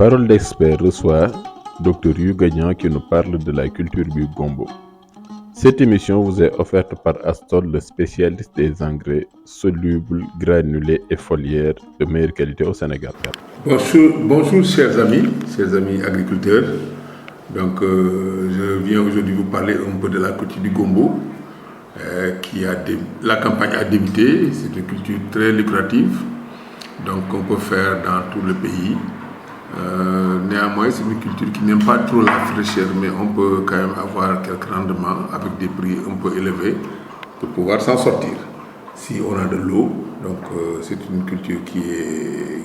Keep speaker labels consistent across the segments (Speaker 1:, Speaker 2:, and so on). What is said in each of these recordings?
Speaker 1: Parole d'expert reçoit Dr Yu Gagnan qui nous parle de la culture du gombo. Cette émission vous est offerte par Astol, le spécialiste des engrais solubles, granulés et foliaires de meilleure qualité au Sénégal.
Speaker 2: Bonjour chers amis agriculteurs. Donc je viens aujourd'hui vous parler un peu de la culture du gombo. La campagne a débuté, c'est une culture très lucrative, donc on peut faire dans tout le pays. Néanmoins, c'est une culture qui n'aime pas trop la fraîcheur, mais on peut quand même avoir quelques rendements avec des prix un peu élevés pour pouvoir s'en sortir. Si on a de l'eau, donc c'est une culture qui est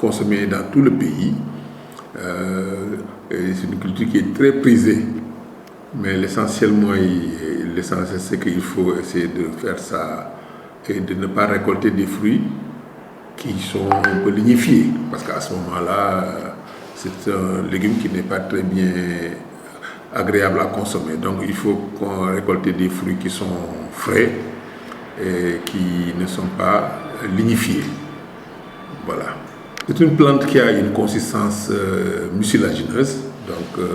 Speaker 2: consommée dans tout le pays. Et c'est une culture qui est très prisée. Mais l'essentiel, c'est qu'il faut essayer de faire ça et de ne pas récolter des fruits qui sont un peu lignifiés. Parce qu'à ce moment-là, c'est un légume qui n'est pas très bien agréable à consommer. Donc il faut qu'on récolte des fruits qui sont frais et qui ne sont pas lignifiés. Voilà. C'est une plante qui a une consistance mucilagineuse, donc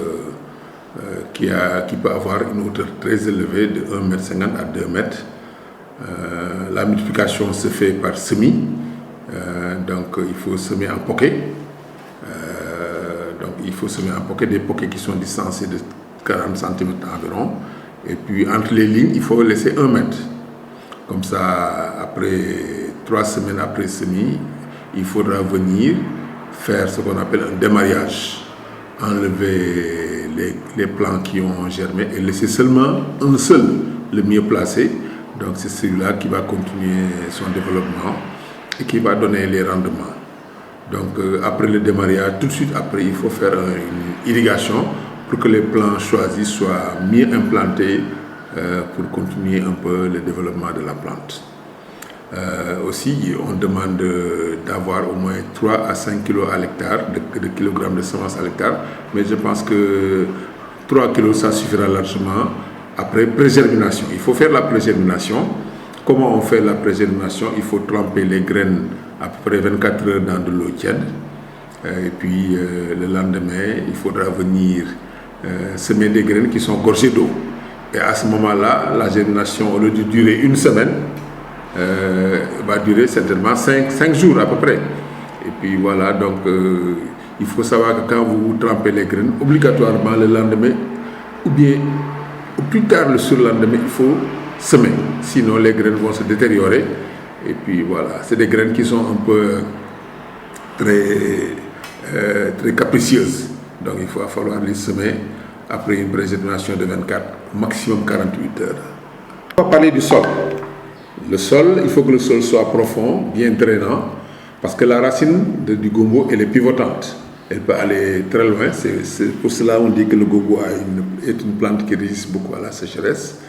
Speaker 2: qui peut avoir une hauteur très élevée de 1,50 m à 2 m. La multiplication se fait par semis, donc il faut semer en poquet. Il faut semer en poquet, des poquets qui sont distancés de 40 cm environ. Et puis entre les lignes, il faut laisser 1 mètre. Comme ça, après 3 semaines après semis, il faudra venir faire ce qu'on appelle un démariage. Enlever les plants qui ont germé et laisser seulement un seul, le mieux placé. Donc c'est celui-là qui va continuer son développement et qui va donner les rendements. Donc après le démariage, tout de suite après, il faut faire une irrigation pour que les plants choisis soient mieux implantés pour continuer un peu le développement de la plante. Aussi, on demande d'avoir au moins 3 à 5 kg à l'hectare, de kilogrammes de semences à l'hectare, mais je pense que 3 kg ça suffira largement. Après prégermination, il faut faire la prégermination. Comment on fait la prégermination? Il faut tremper les graines à peu près 24 heures dans de l'eau tiède. Et puis le lendemain, il faudra venir semer des graines qui sont gorgées d'eau. Et à ce moment-là, la germination, au lieu de durer une semaine, va durer certainement 5 jours à peu près. Et puis voilà, donc il faut savoir que quand vous trempez les graines, obligatoirement le lendemain, ou bien au plus tard le surlendemain, il faut semer. Sinon les graines vont se détériorer. Et puis voilà, c'est des graines qui sont un peu très capricieuses. Donc il va falloir les semer après une prégermination de 24, maximum 48 heures. On va parler du sol. Le sol, il faut que le sol soit profond, bien drainant, parce que la racine du gombo, elle est pivotante. Elle peut aller très loin. C'est pour cela qu'on dit que le gombo est une plante qui résiste beaucoup à la sécheresse.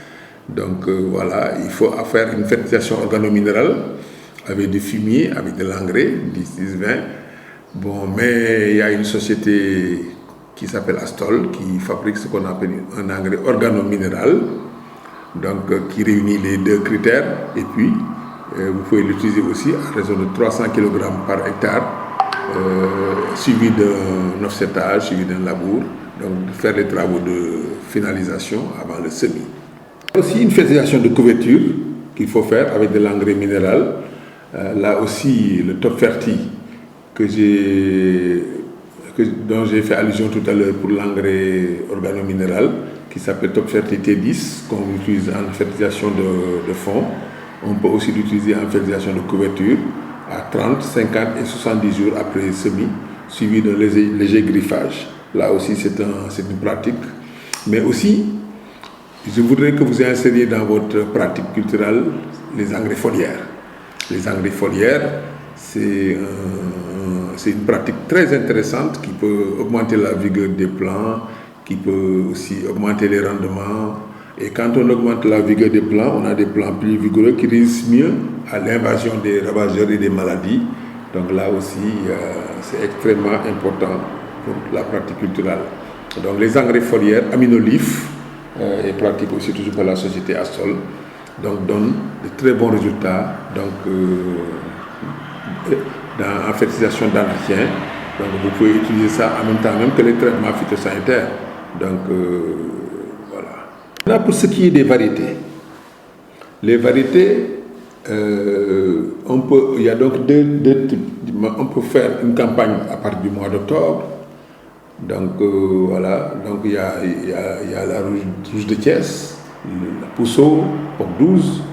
Speaker 2: Donc voilà, il faut faire une fertilisation organominérale avec du fumier, avec de l'engrais, 10-20. Bon, mais il y a une société qui s'appelle Astol qui fabrique ce qu'on appelle un engrais organominéral, donc qui réunit les deux critères. Et puis, vous pouvez l'utiliser aussi à raison de 300 kg par hectare, suivi d'un offsetage, suivi d'un labour, donc de faire les travaux de finalisation avant le semis. Il y a aussi une fertilisation de couverture qu'il faut faire avec de l'engrais minéral. Là aussi, le Top Ferti dont j'ai fait allusion tout à l'heure pour l'engrais organominéral, qui s'appelle Top Ferti T10, qu'on utilise en fertilisation de fond. On peut aussi l'utiliser en fertilisation de couverture à 30, 50 et 70 jours après semis, suivi d'un léger griffage. Là aussi, c'est une pratique. Mais aussi, je voudrais que vous insériez dans votre pratique culturelle les engrais foliaires. Les engrais foliaires, c'est une pratique très intéressante qui peut augmenter la vigueur des plants, qui peut aussi augmenter les rendements. Et quand on augmente la vigueur des plants, on a des plants plus vigoureux qui résistent mieux à l'invasion des ravageurs et des maladies. Donc là aussi, c'est extrêmement important pour la pratique culturelle. Donc les engrais foliaires, aminolifs, et pratiqués aussi toujours par la société Astol, donc donnent de très bons résultats. Donc en fertilisation d'entretien Donc vous pouvez utiliser ça en même temps même que les traitements phytosanitaires. Donc voilà. Maintenant pour ce qui est des variétés. Les variétés, il y a donc deux types. On peut faire une campagne à partir du mois d'octobre. Donc voilà, donc il y a la rouge de Thiès, la Pousseau, POC 12,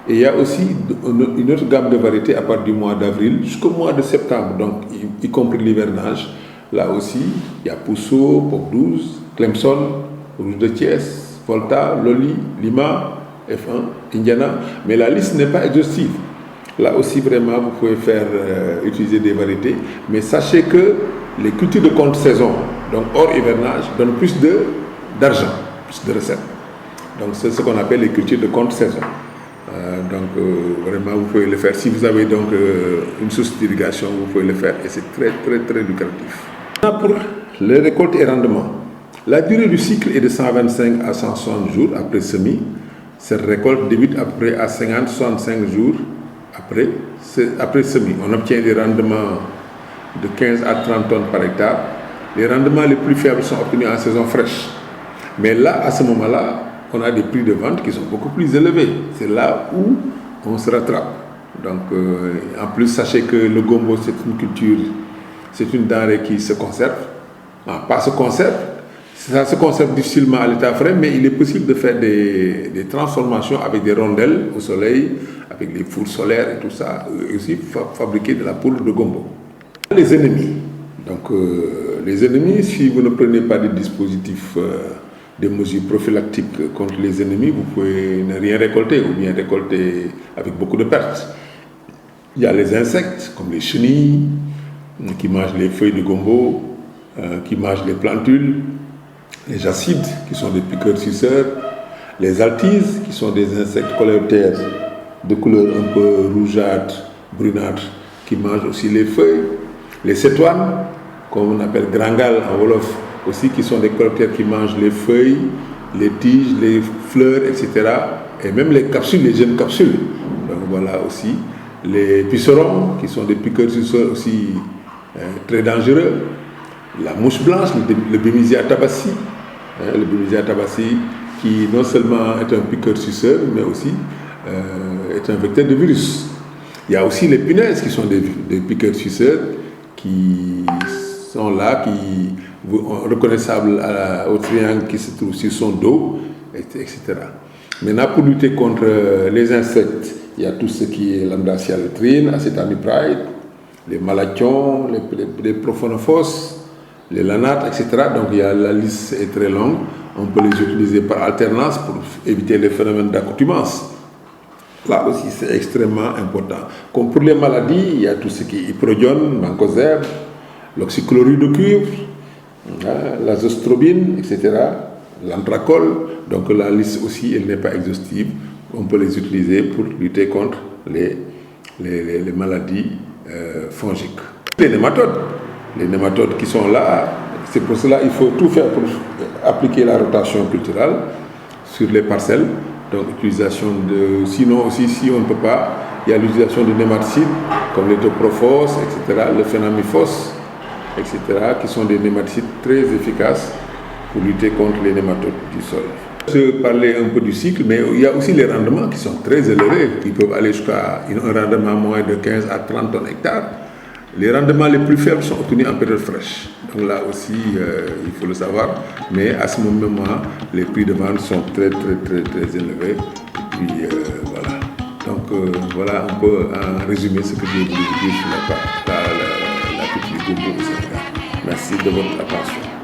Speaker 2: et il y a aussi une autre gamme de variétés à partir du mois d'avril jusqu'au mois de septembre, donc y compris l'hivernage. Là aussi, il y a Pousseau, POC 12, Clemson, rouge de Thiès, Volta, Loli, Lima, F1, Indiana, mais la liste n'est pas exhaustive. Là aussi, vraiment, vous pouvez utiliser des variétés, mais sachez que les cultures de contre-saison, donc hors hivernage, donnent plus d'argent, plus de recettes. Donc c'est ce qu'on appelle les cultures de contre-saison. Vraiment, vous pouvez le faire. Si vous avez donc une source d'irrigation, vous pouvez le faire et c'est très, très, très lucratif. Pour les récoltes et rendements, la durée du cycle est de 125 à 160 jours après semis. Cette récolte débute à peu près à 50-65 jours après semis. On obtient des rendements de 15 à 30 tonnes par hectare. Les rendements les plus faibles sont obtenus en saison fraîche. Mais là, à ce moment-là, on a des prix de vente qui sont beaucoup plus élevés. C'est là où on se rattrape. Donc, en plus, sachez que le gombo, c'est une culture, c'est une denrée qui se conserve. Pas se conserve, ça se conserve difficilement à l'état frais, mais il est possible de faire des transformations avec des rondelles au soleil, avec des fours solaires et tout ça, et aussi fabriquer de la poudre de gombo. Les ennemis. Donc, les ennemis, si vous ne prenez pas des dispositifs, des mesures prophylactiques contre les ennemis, vous pouvez ne rien récolter ou bien récolter avec beaucoup de pertes. Il y a les insectes, comme les chenilles, qui mangent les feuilles de gombo, qui mangent les plantules, les jacides, qui sont des piqueurs suceurs, les altises, qui sont des insectes coléoptères de couleur un peu rougeâtre, brunâtre, qui mangent aussi les feuilles, les cétoines, comme on appelle grangal en wolof, aussi qui sont des coléoptères qui mangent les feuilles, les tiges, les fleurs, etc. Et même les capsules, les jeunes capsules. Donc voilà aussi. Les pucerons, qui sont des piqueurs suceurs aussi très dangereux. La mouche blanche, le Bemisia tabaci, le Bemisia tabaci, qui non seulement est un piqueur suceur, mais aussi est un vecteur de virus. Il y a aussi les punaises qui sont des piqueurs suceurs qui sont là, qui sont reconnaissables au triangle qui se trouve sur son dos, etc. Maintenant, pour lutter contre les insectes, il y a tout ce qui est Lambdacia lutrine, Acetamipride, les malachions, les prophonophos, les lanates, etc. Donc la liste est très longue. On peut les utiliser par alternance pour éviter les phénomènes d'accoutumance. Là aussi, c'est extrêmement important. Comme pour les maladies, il y a tout ce qui est hyprodione, mancozeb, l'oxychlorure de cuivre, l'azostrobine, etc., l'anthracol. Donc la liste aussi, elle n'est pas exhaustive. On peut les utiliser pour lutter contre les maladies fongiques. Les nématodes qui sont là, c'est pour cela qu'il faut tout faire pour appliquer la rotation culturelle sur les parcelles. Donc utilisation sinon aussi si on ne peut pas, il y a l'utilisation de nématicides comme les toprophos, etc., le phénamifos, etc., qui sont des nématicides très efficaces pour lutter contre les nématodes du sol. Je parlais un peu du cycle, mais il y a aussi les rendements qui sont très élevés, qui peuvent aller jusqu'à un rendement moins de 15 à 30 tonnes hectares. Les rendements les plus faibles sont obtenus en période fraîche. Donc là aussi, il faut le savoir. Mais à ce moment, les prix de vente sont très, très, très, très élevés. Et puis voilà. Donc voilà un peu en résumé ce que j'ai voulu dire sur la culture du gombo au Sénégal. Merci de votre attention.